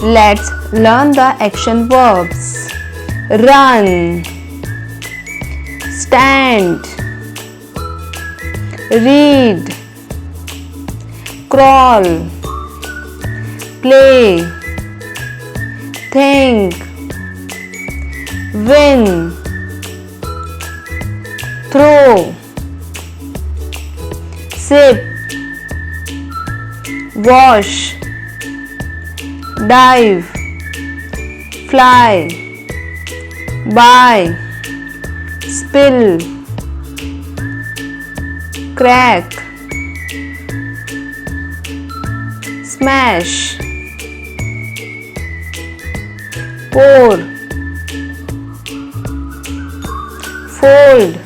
Let's learn the action verbs. Run, stand, read, crawl, play, think, win, throw, sip, wash, dive, fly, buy, spill, crack, smash, pour, fold,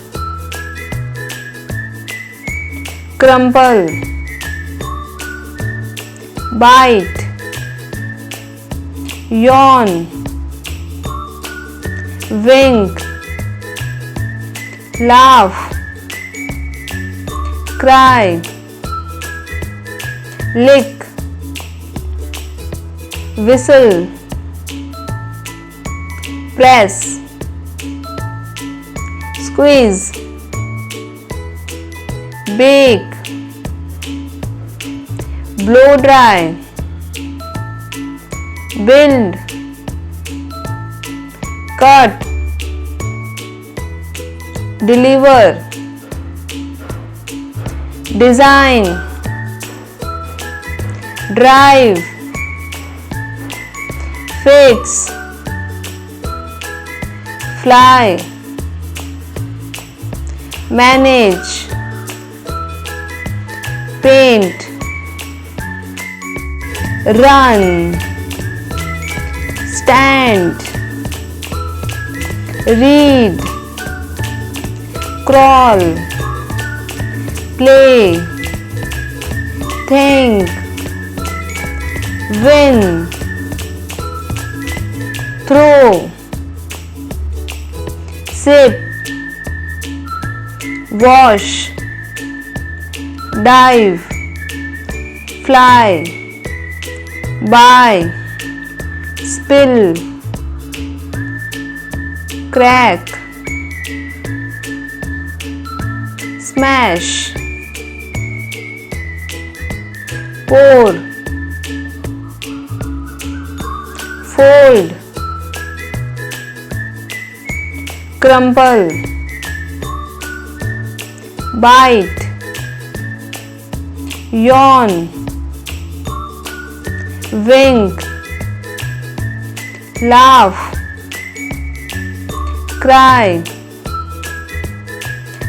crumple, bite, yawn, wink, laugh, cry, lick, whistle, press, squeeze, bake, blow dry, build, cut, deliver, design, drive, fix, fly, manage, paint, run, stand, read, crawl, play, think, win, throw, sip, wash, dive, fly, buy, spill, crack, smash, pour, fold, crumple, bite, yawn, wink, laugh, cry,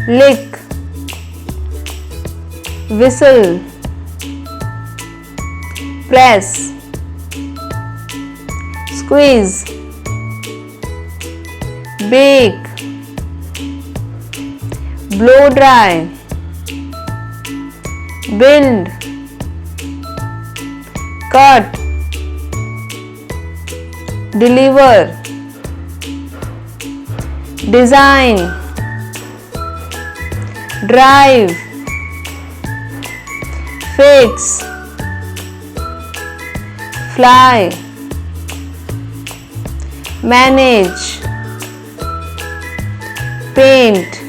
lick, whistle, press, squeeze, bake, blow dry, build, cut, deliver, design, drive, fix, fly, manage, paint,